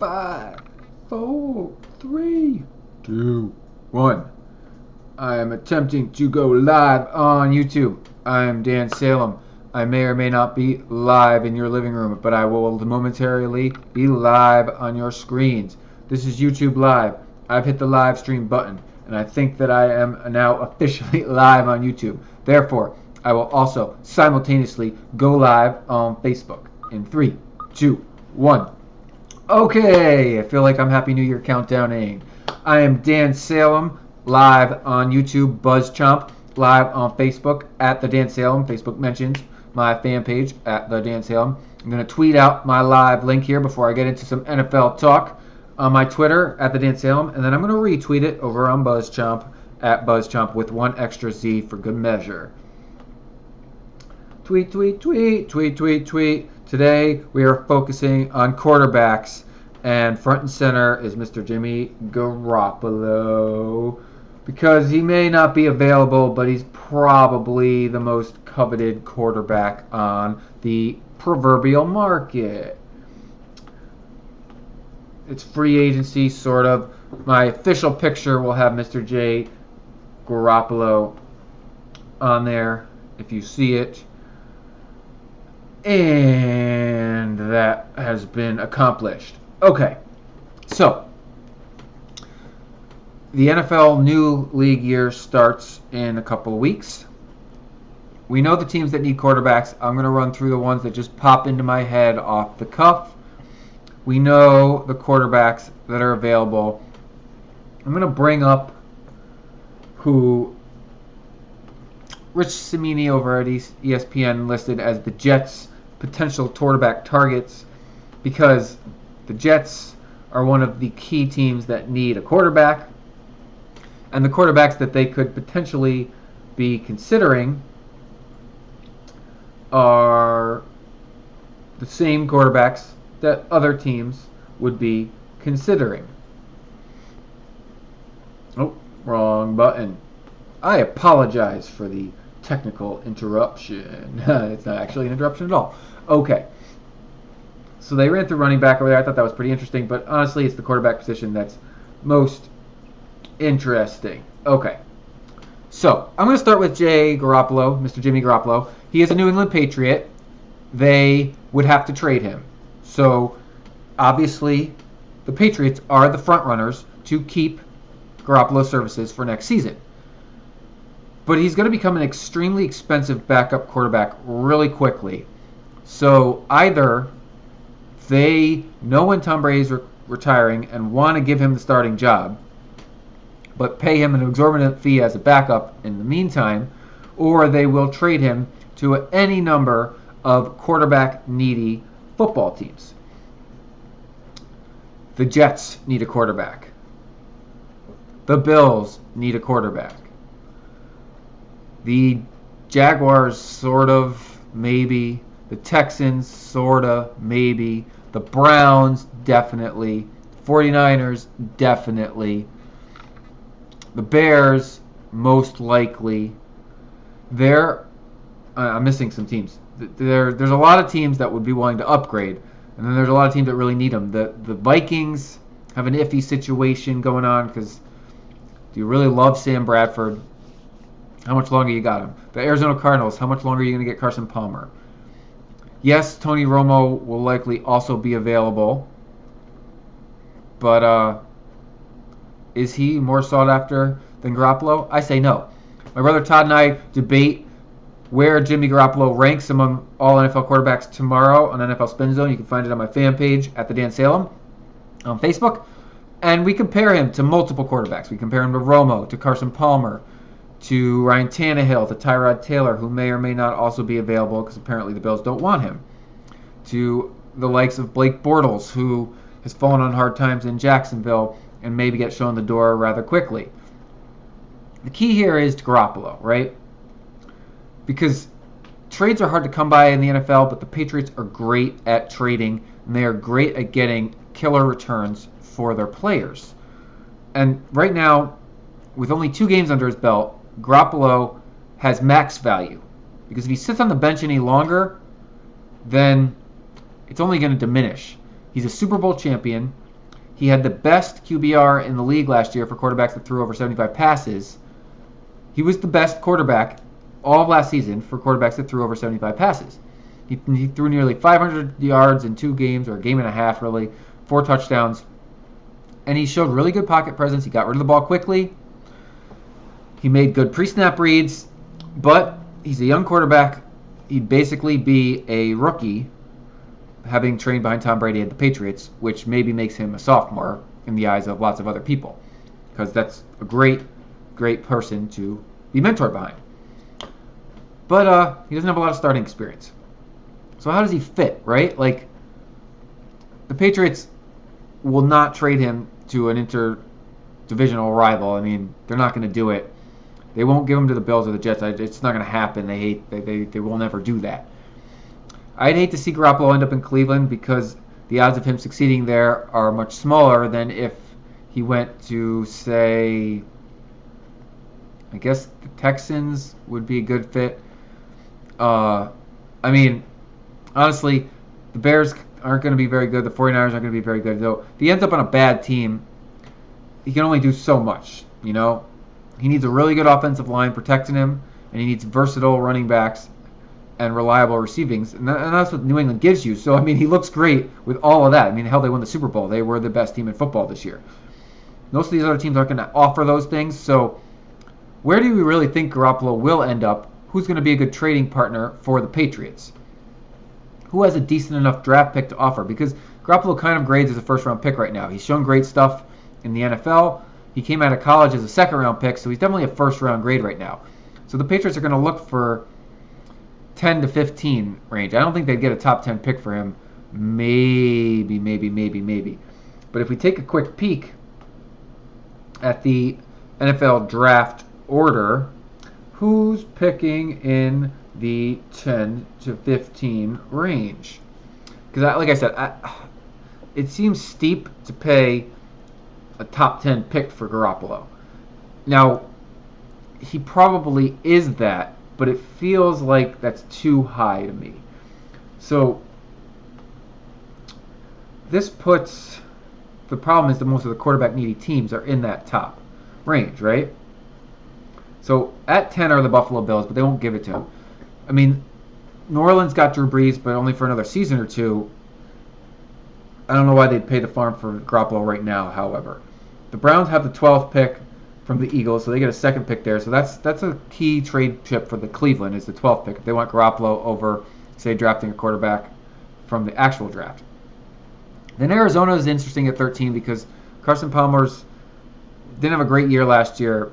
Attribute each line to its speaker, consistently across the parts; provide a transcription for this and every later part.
Speaker 1: 5, 4, 3, 2, 1. I am attempting to go live on YouTube. I am Dan Salem. I may or may not be live in your living room, but I will momentarily be live on your screens. This is YouTube Live. I've hit the live stream button, and I think that I am now officially live on YouTube. Therefore, I will also simultaneously go live on Facebook in 3, 2, 1. Okay, I feel like I'm Happy New Year countdowning. I am Dan Salem, live on YouTube, BuzzChomp, live on Facebook at the Dan Salem. Facebook mentions my fan page at the Dan Salem. I'm going to tweet out my live link here before I get into some NFL talk on my Twitter at the Dan Salem, and then I'm going to retweet it over on BuzzChomp at BuzzChomp with one extra Z for good measure. Tweet, tweet, tweet, tweet, tweet, tweet. Today we are focusing on quarterbacks, and front and center is Mr. Jimmy Garoppolo, because he may not be available, but he's probably the most coveted quarterback on the proverbial market. It's free agency, sort of. My official picture will have Mr. J. Garoppolo on there, if you see it. And that has been accomplished. Okay, so the NFL new league year starts in a couple of weeks. We know the teams that need quarterbacks. I'm going to run through the ones that just pop into my head off the cuff. We know the quarterbacks that are available. I'm going to bring up who Rich Cimini over at ESPN listed as the Jets' potential quarterback targets, because the Jets are one of the key teams that need a quarterback, and the quarterbacks that they could potentially be considering are the same quarterbacks that other teams would be considering. Oh, wrong button. I apologize for the technical interruption. It's not actually an interruption at all. Okay. So they ran through running back over there. I thought that was pretty interesting, but honestly, it's the quarterback position that's most interesting. Okay. So I'm going to start with Jay Garoppolo, Mr. Jimmy Garoppolo. He is a New England Patriot. They would have to trade him. So obviously, the Patriots are the front runners to keep Garoppolo's services for next season. But he's going to become an extremely expensive backup quarterback really quickly. So either they know when Tom Brady's retiring and want to give him the starting job, but pay him an exorbitant fee as a backup in the meantime, or they will trade him to any number of quarterback-needy football teams. The Jets need a quarterback. The Bills need a quarterback. The Jaguars, sort of, maybe. The Texans, sort of, maybe. The Browns, definitely. 49ers, definitely. The Bears, most likely. I'm missing some teams. There's a lot of teams that would be willing to upgrade, and then there's a lot of teams that really need them. The Vikings have an iffy situation going on, because do you really love Sam Bradford? How much longer you got him? The Arizona Cardinals, how much longer are you going to get Carson Palmer? Yes, Tony Romo will likely also be available, but is he more sought after than Garoppolo? I say no. My brother Todd and I debate where Jimmy Garoppolo ranks among all NFL quarterbacks tomorrow on NFL Spin Zone. You can find it on my fan page at the Dan Salem on Facebook. And we compare him to multiple quarterbacks. We compare him to Romo, to Carson Palmer, to Ryan Tannehill, to Tyrod Taylor, who may or may not also be available because apparently the Bills don't want him, to the likes of Blake Bortles, who has fallen on hard times in Jacksonville and maybe get shown the door rather quickly. The key here is Garoppolo, right? Because trades are hard to come by in the NFL, but the Patriots are great at trading, and they are great at getting killer returns for their players. And right now, with only 2 games under his belt, Garoppolo has max value. Because if he sits on the bench any longer, then it's only going to diminish. He's a Super Bowl champion. He had the best QBR in the league last year for quarterbacks that threw over 75 passes. He was the best quarterback all of last season for quarterbacks that threw over 75 passes. He threw nearly 500 yards in 2 games, or a game and a half, really, 4 touchdowns. And he showed really good pocket presence. He got rid of the ball quickly. He made good pre-snap reads, but he's a young quarterback. He'd basically be a rookie, having trained behind Tom Brady at the Patriots, which maybe makes him a sophomore in the eyes of lots of other people, because that's a great person to be mentored behind. But he doesn't have a lot of starting experience. So how does he fit, right? Like, the Patriots will not trade him to an interdivisional rival. I mean, they're not going to do it. They won't give him to the Bills or the Jets. It's not going to happen. They will never do that. I'd hate to see Garoppolo end up in Cleveland, because the odds of him succeeding there are much smaller than if he went to, say, I guess the Texans would be a good fit. I mean, honestly, the Bears aren't going to be very good. The 49ers aren't going to be very good. Though, if he ends up on a bad team, he can only do so much, you know? He needs a really good offensive line protecting him, and he needs versatile running backs and reliable receivings, and that's what New England gives you. So, I mean, he looks great with all of that. I mean, hell, they won the Super Bowl. They were the best team in football this year. Most of these other teams aren't going to offer those things, so where do we really think Garoppolo will end up? Who's going to be a good trading partner for the Patriots? Who has a decent enough draft pick to offer? Because Garoppolo kind of grades as a first-round pick right now. He's shown great stuff in the NFL. He came out of college as a second-round pick, so he's definitely a first-round grade right now. So the Patriots are going to look for 10 to 15 range. I don't think they'd get a top 10 pick for him. Maybe. But if we take a quick peek at the NFL draft order, who's picking in the 10 to 15 range? Because, like I said, it seems steep to pay a top 10 pick for Garoppolo. Now, he probably is that, but it feels like that's too high to me. So, this puts, the problem is that most of the quarterback needy teams are in that top range, right? So, at 10 are the Buffalo Bills, but they won't give it to him. I mean, New Orleans got Drew Brees, but only for another season or two. I don't know why they'd pay the farm for Garoppolo right now, however. The Browns have the 12th pick from the Eagles, so they get a second pick there. So that's a key trade chip for the Cleveland, is the 12th pick. If they want Garoppolo over, say, drafting a quarterback from the actual draft. Then Arizona is interesting at 13 because Carson Palmer's didn't have a great year last year.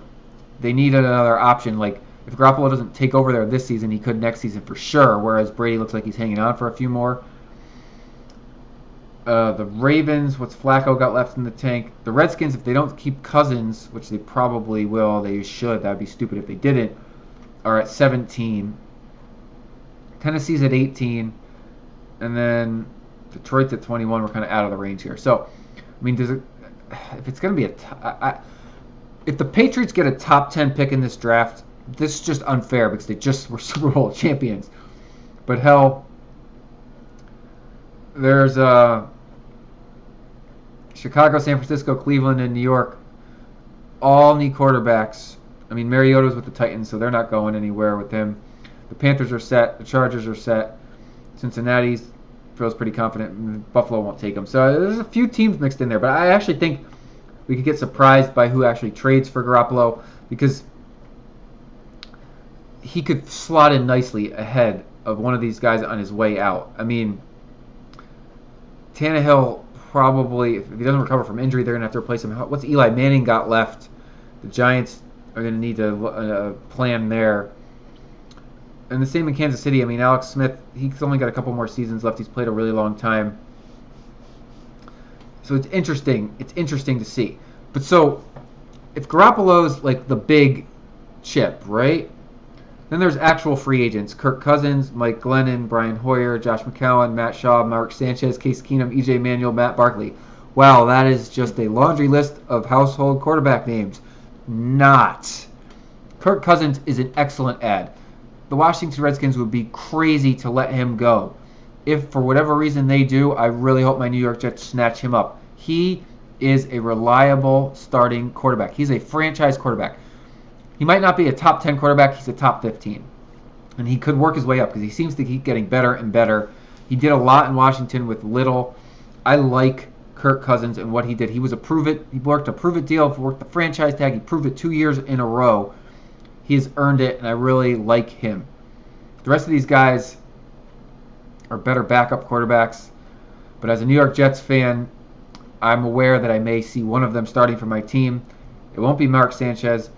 Speaker 1: They need another option. Like, if Garoppolo doesn't take over there this season, he could next season for sure, whereas Brady looks like he's hanging on for a few more. The Ravens, what's Flacco got left in the tank? The Redskins, if they don't keep Cousins, which they probably will, they should, that would be stupid if they didn't, are at 17. Tennessee's at 18. And then Detroit's at 21. We're kind of out of the range here. So, I mean, if it's going to be if the Patriots get a top 10 pick in this draft, this is just unfair because they just were Super Bowl champions. But hell, there's Chicago, San Francisco, Cleveland, and New York all need quarterbacks. I mean, Mariota's with the Titans, so they're not going anywhere with him. The Panthers are set. The Chargers are set. Cincinnati feels pretty confident. Buffalo won't take him. So there's a few teams mixed in there, but I actually think we could get surprised by who actually trades for Garoppolo because he could slot in nicely ahead of one of these guys on his way out. I mean, Tannehill probably, if he doesn't recover from injury, they're going to have to replace him. What's Eli Manning got left? The Giants are going to need to plan there. And the same in Kansas City. I mean, Alex Smith, he's only got a couple more seasons left. He's played a really long time. So it's interesting. It's interesting to see. But so, if Garoppolo's like the big chip, right? Then there's actual free agents. Kirk Cousins, Mike Glennon, Brian Hoyer, Josh McCown, Matt Schaub, Mark Sanchez, Case Keenum, E.J. Manuel, Matt Barkley. Wow, that is just a laundry list of household quarterback names. Not. Kirk Cousins is an excellent ad. The Washington Redskins would be crazy to let him go. If for whatever reason they do, I really hope my New York Jets snatch him up. He is a reliable starting quarterback. He's a franchise quarterback. He might not be a top 10 quarterback. He's a top 15. And he could work his way up because he seems to keep getting better and better. He did a lot in Washington with little. I like Kirk Cousins and what he did. He was a prove-it. He worked a prove-it deal. Worked the franchise tag. He proved it 2 years in a row. He has earned it, and I really like him. The rest of these guys are better backup quarterbacks. But as a New York Jets fan, I'm aware that I may see one of them starting for my team. It won't be Mark Sanchez.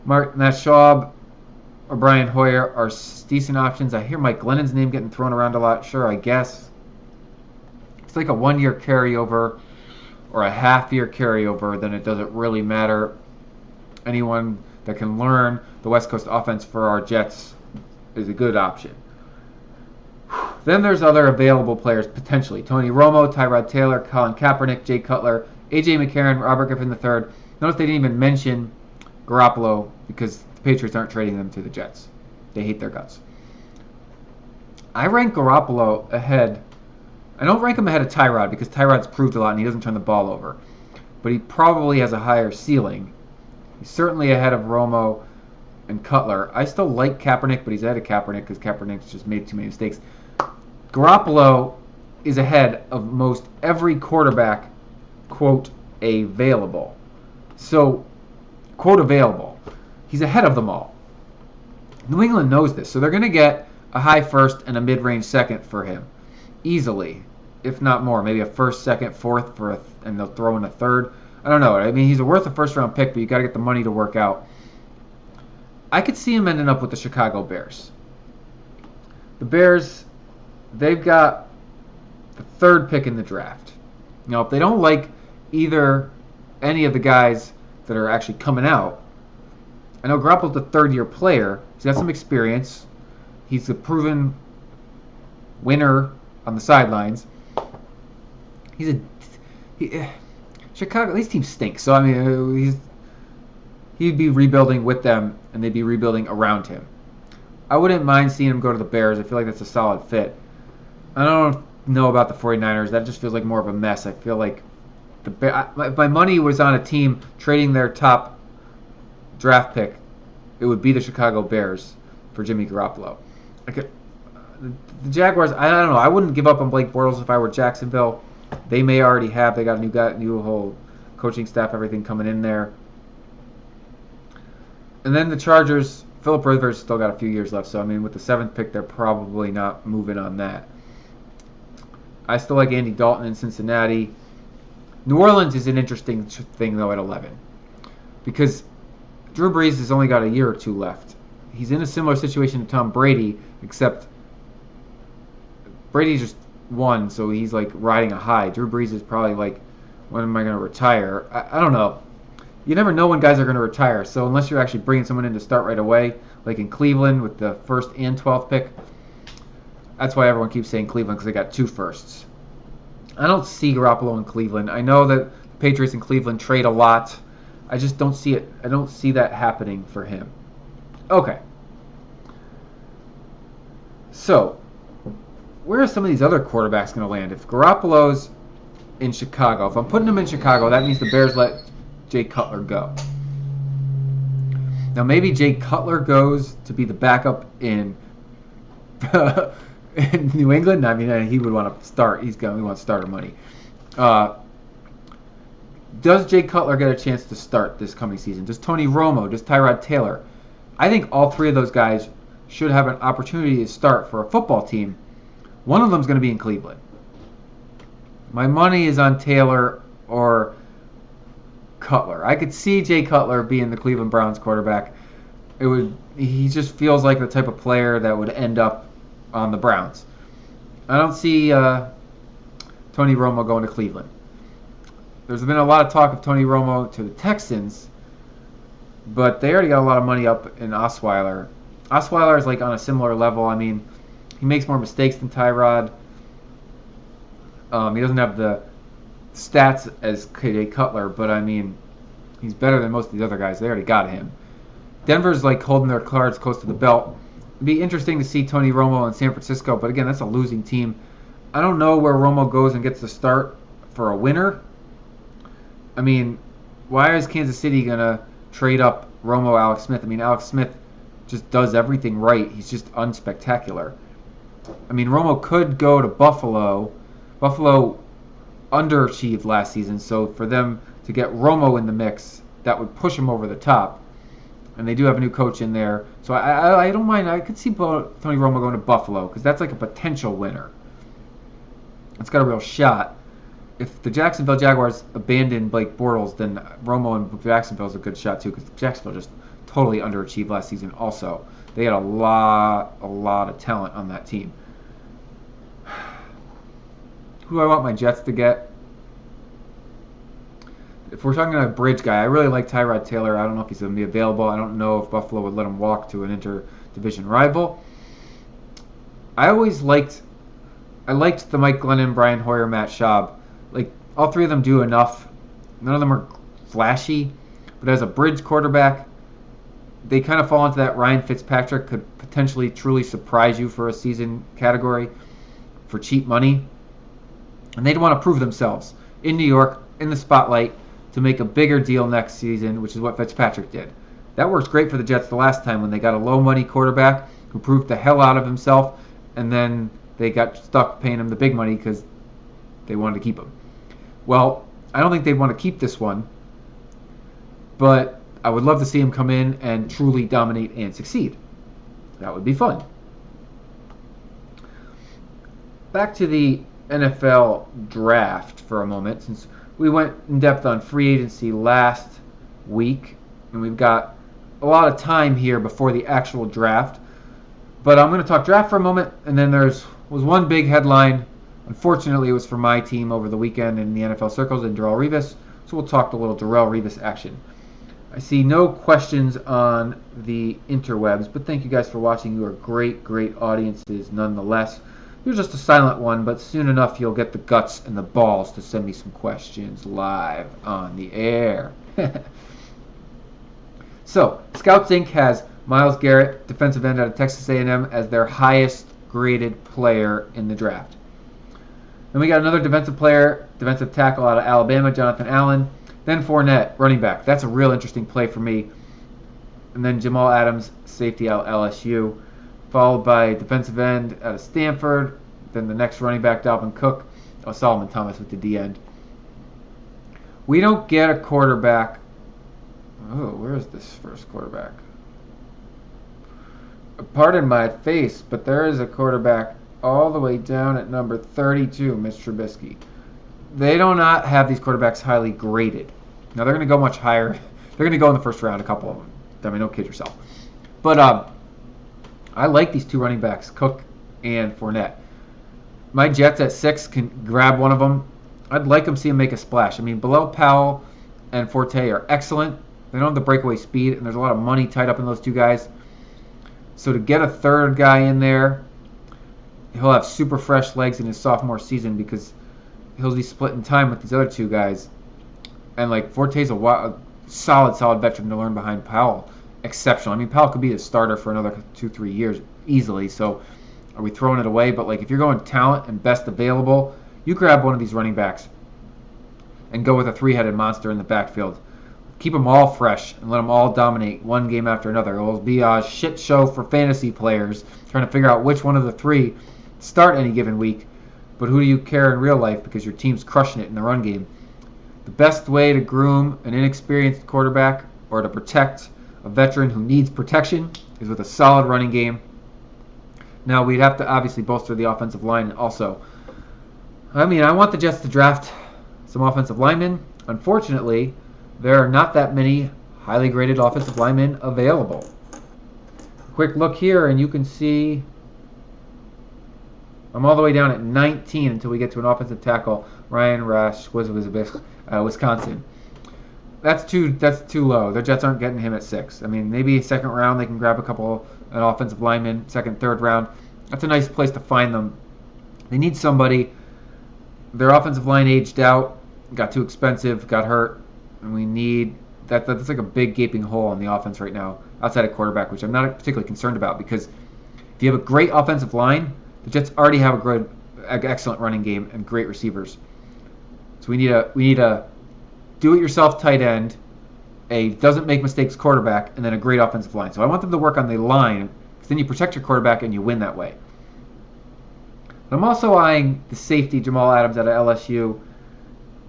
Speaker 1: Matt Schaub or Brian Hoyer are decent options. I hear Mike Glennon's name getting thrown around a lot. Sure, I guess. It's like a 1-year carryover or a half-year carryover, then it doesn't really matter. Anyone that can learn the West Coast offense for our Jets is a good option. Then there's other available players potentially. Tony Romo, Tyrod Taylor, Colin Kaepernick, Jay Cutler, A.J. McCarron, Robert Griffin III. Notice they didn't even mention Garoppolo because the Patriots aren't trading them to the Jets. They hate their guts. I rank Garoppolo ahead. I don't rank him ahead of Tyrod because Tyrod's proved a lot and he doesn't turn the ball over. But he probably has a higher ceiling. He's certainly ahead of Romo and Cutler. I still like Kaepernick, but he's ahead of Kaepernick because Kaepernick's just made too many mistakes. Garoppolo is ahead of most every quarterback, quote, available. So, quote, available. He's ahead of them all. New England knows this, so they're going to get a high first and a mid-range second for him. Easily, if not more. Maybe a first, second, fourth, and they'll throw in a third. I don't know. I mean, he's worth a first-round pick, but you got to get the money to work out. I could see him ending up with the Chicago Bears. The Bears, they've got the third pick in the draft. Now, if they don't like any of the guys that are actually coming out, I know Garoppolo's a third-year player. He's got some experience. He's a proven winner on the sidelines. Chicago, these teams stink. So, I mean, he'd be rebuilding with them, and they'd be rebuilding around him. I wouldn't mind seeing him go to the Bears. I feel like that's a solid fit. I don't know about the 49ers. That just feels like more of a mess. I feel like if my money was on a team trading their top draft pick, it would be the Chicago Bears for Jimmy Garoppolo. The Jaguars, I don't know. I wouldn't give up on Blake Bortles if I were Jacksonville. They may already have. They got a new whole coaching staff, everything coming in there. And then the Chargers, Phillip Rivers still got a few years left. So, I mean, with the 7th pick, they're probably not moving on that. I still like Andy Dalton in Cincinnati. New Orleans is an interesting thing, though, at 11. Because Drew Brees has only got a year or two left. He's in a similar situation to Tom Brady, except Brady just won, so he's like riding a high. Drew Brees is probably like, when am I going to retire? I don't know. You never know when guys are going to retire, so unless you're actually bringing someone in to start right away, like in Cleveland with the 1st and 12th pick, that's why everyone keeps saying Cleveland, because they got 2 firsts. I don't see Garoppolo in Cleveland. I know that the Patriots in Cleveland trade a lot. I just don't see it. I don't see that happening for him. Okay. So, where are some of these other quarterbacks going to land? If Garoppolo's in Chicago, if I'm putting him in Chicago, that means the Bears let Jay Cutler go. Now, maybe Jay Cutler goes to be the backup in in New England. I mean, he would want to start. He wants starter money. Does Jay Cutler get a chance to start this coming season? Does Tony Romo? Does Tyrod Taylor? I think all 3 of those guys should have an opportunity to start for a football team. One of them is going to be in Cleveland. My money is on Taylor or Cutler. I could see Jay Cutler being the Cleveland Browns quarterback. He just feels like the type of player that would end up on the Browns. I don't see Tony Romo going to Cleveland. There's been a lot of talk of Tony Romo to the Texans, but they already got a lot of money up in Osweiler. Osweiler is like on a similar level. I mean, he makes more mistakes than Tyrod. He doesn't have the stats as Jay Cutler, but I mean, he's better than most of these other guys. They already got him. Denver's like holding their cards close to the belt. It'd be interesting to see Tony Romo in San Francisco, but again, that's a losing team. I don't know where Romo goes and gets the start for a winner. I mean, why is Kansas City going to trade up Romo Alex Smith? I mean, Alex Smith just does everything right. He's just unspectacular. I mean, Romo could go to Buffalo. Buffalo underachieved last season, so for them to get Romo in the mix, that would push him over the top. And they do have a new coach in there, so I don't mind. I could see Tony Romo going to Buffalo because that's like a potential winner. It's got a real shot. If the Jacksonville Jaguars abandon Blake Bortles, then Romo in Jacksonville is a good shot too, because Jacksonville just totally underachieved last season. Also, they had a lot of talent on that team. Who do I want my Jets to get? If we're talking about a bridge guy, I really like Tyrod Taylor. I don't know if he's going to be available. I don't know if Buffalo would let him walk to an interdivision rival. I liked the Mike Glennon, Brian Hoyer, Matt Schaub. Like, all three of them do enough. None of them are flashy, but as a bridge quarterback, they kind of fall into that Ryan Fitzpatrick could potentially truly surprise you for a season category for cheap money. And they'd want to prove themselves in New York, in the spotlight, to make a bigger deal next season, which is what Fitzpatrick did. That worked great for the Jets the last time when they got a low-money quarterback who proved the hell out of himself, and then they got stuck paying him the big money because they wanted to keep him. Well, I don't think they'd want to keep this one, but I would love to see him come in and truly dominate and succeed. That would be fun. Back to the NFL draft for a moment, since we went in depth on free agency last week, and we've got a lot of time here before the actual draft. But I'm going to talk draft for a moment, and then was one big headline. Unfortunately, it was for my team over the weekend in the NFL circles in Darrelle Revis, so we'll talk a little Darrelle Revis action. I see no questions on the interwebs, but thank you guys for watching. You are great audiences nonetheless. You're just a silent one, but soon enough you'll get the guts and the balls to send me some questions live on the air. So, Scouts Inc. has Myles Garrett, defensive end out of Texas A&M, as their highest graded player in the draft. Then we got another defensive tackle out of Alabama, Jonathan Allen. Then Fournette, running back. That's a real interesting play for me. And then Jamal Adams, safety out of LSU. Followed by defensive end out of Stanford. Then the next running back, Dalvin Cook. Solomon Thomas with the D end. We don't get a quarterback. Oh, where is this first quarterback? Pardon my face, but there is a quarterback all the way down at number 32, Mitch Trubisky. They do not have these quarterbacks highly graded. Now, they're going to go much higher. They're going to go in the first round, a couple of them. I mean, don't kid yourself. But I like these two running backs, Cook and Fournette. My Jets at 6 can grab one of them. I'd like them to see him make a splash. I mean, Bilal Powell and Forte are excellent. They don't have the breakaway speed, and there's a lot of money tied up in those two guys. So to get a third guy in there, he'll have super fresh legs in his sophomore season because he'll be splitting time with these other two guys. And like Forte's a solid veteran to learn behind Powell. Exceptional. I mean, Powell could be a starter for another 2-3 years easily. So are we throwing it away? But like if you're going talent and best available, you grab one of these running backs and go with a three-headed monster in the backfield. Keep them all fresh and let them all dominate one game after another. It will be a shit show for fantasy players trying to figure out which one of the three start any given week. But who do you care in real life because your team's crushing it in the run game? The best way to groom an inexperienced quarterback or to protect a veteran who needs protection is with a solid running game. Now, we'd have to obviously bolster the offensive line also. I mean, I want the Jets to draft some offensive linemen. Unfortunately, there are not that many highly graded offensive linemen available. Quick look here, and you can see I'm all the way down at 19 until we get to an offensive tackle, Ryan Rash, Wisconsin. That's too low. The Jets aren't getting him at 6. I mean, maybe second round they can grab an offensive lineman, second, third round. That's a nice place to find them. They need somebody. Their offensive line aged out, got too expensive, got hurt, and we need that. That's like a big gaping hole in the offense right now, outside of quarterback, which I'm not particularly concerned about because if you have a great offensive line, the Jets already have excellent running game and great receivers. So we need a do-it-yourself tight end, a doesn't-make-mistakes quarterback, and then a great offensive line. So I want them to work on the line, because then you protect your quarterback and you win that way. But I'm also eyeing the safety, Jamal Adams, out of LSU.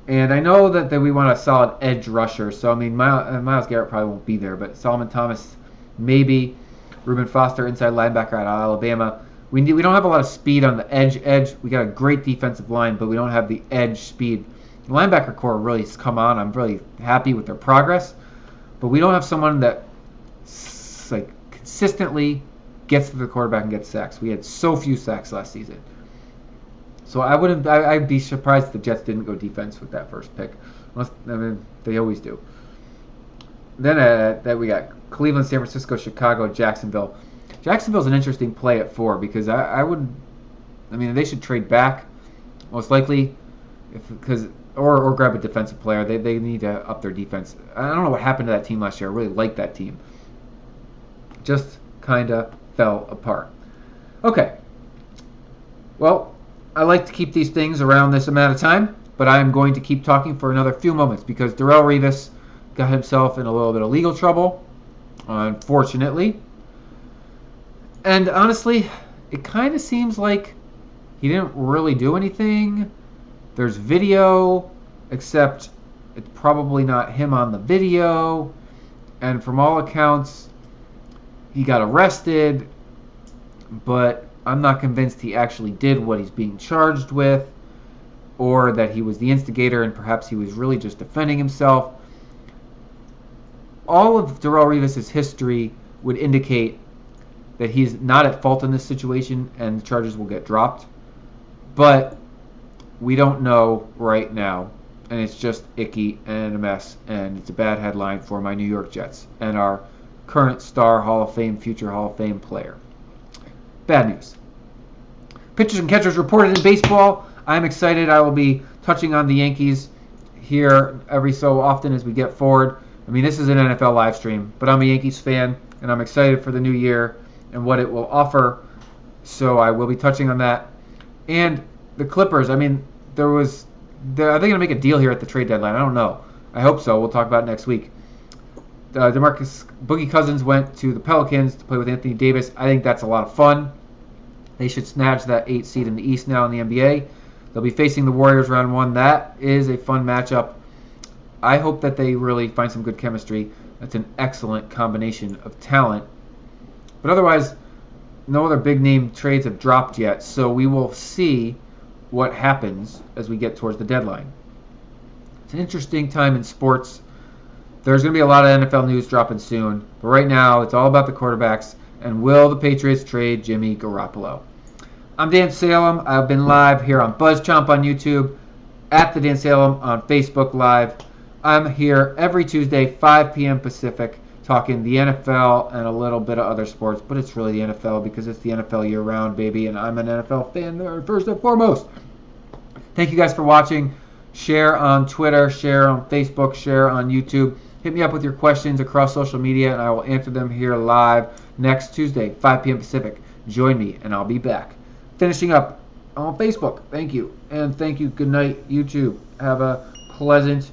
Speaker 1: And I know that we want a solid edge rusher. So, I mean, Myles Garrett probably won't be there, but Solomon Thomas, maybe. Reuben Foster, inside linebacker out of Alabama. We don't have a lot of speed on the edge. We got a great defensive line, but we don't have the edge speed. The linebacker core really has come on. I'm really happy with their progress. But we don't have someone that consistently gets to the quarterback and gets sacks. We had so few sacks last season. So I'd be surprised if the Jets didn't go defense with that first pick. They always do. Then we got Cleveland, San Francisco, Chicago, Jacksonville. Jacksonville's an interesting play at 4 because they should trade back most likely, or grab a defensive player. They need to up their defense. I don't know what happened to that team last year. I really liked that team. Just kind of fell apart. Okay. Well, I like to keep these things around this amount of time, but I am going to keep talking for another few moments because Darrelle Revis got himself in a little bit of legal trouble, unfortunately. And honestly, it kind of seems like he didn't really do anything. There's video, except it's probably not him on the video. And from all accounts, he got arrested, but I'm not convinced he actually did what he's being charged with, or that he was the instigator and perhaps he was really just defending himself. All of Darrelle Revis' history would indicate that he's not at fault in this situation and the charges will get dropped. But we don't know right now, and it's just icky and a mess, and it's a bad headline for my New York Jets and our current star Hall of Fame, future Hall of Fame player. Bad news. Pitchers and catchers reported in baseball. I'm excited. I will be touching on the Yankees here every so often as we get forward. I mean, this is an NFL live stream, but I'm a Yankees fan, and I'm excited for the new year and what it will offer. So I will be touching on that. And the Clippers, I mean, are they going to make a deal here at the trade deadline? I don't know. I hope so. We'll talk about it next week. DeMarcus Boogie Cousins went to the Pelicans to play with Anthony Davis. I think that's a lot of fun. They should snatch that 8th seed in the East now in the NBA. They'll be facing the Warriors round 1. That is a fun matchup. I hope that they really find some good chemistry. That's an excellent combination of talent. But otherwise, no other big name trades have dropped yet, so we will see what happens as we get towards the deadline. It's an interesting time in sports. There's going to be a lot of NFL news dropping soon, but right now it's all about the quarterbacks and will the Patriots trade Jimmy Garoppolo? I'm Dan Salem. I've been live here on BuzzChomp on YouTube, at the Dan Salem on Facebook Live. I'm here every Tuesday, 5 p.m. Pacific, talking the NFL and a little bit of other sports, but it's really the NFL because it's the NFL year-round, baby, and I'm an NFL fan first and foremost. Thank you guys for watching. Share on Twitter, share on Facebook, share on YouTube. Hit me up with your questions across social media, and I will answer them here live next Tuesday, 5 p.m. Pacific. Join me, and I'll be back. Finishing up on Facebook. Thank you. And thank you. Good night, YouTube. Have a pleasant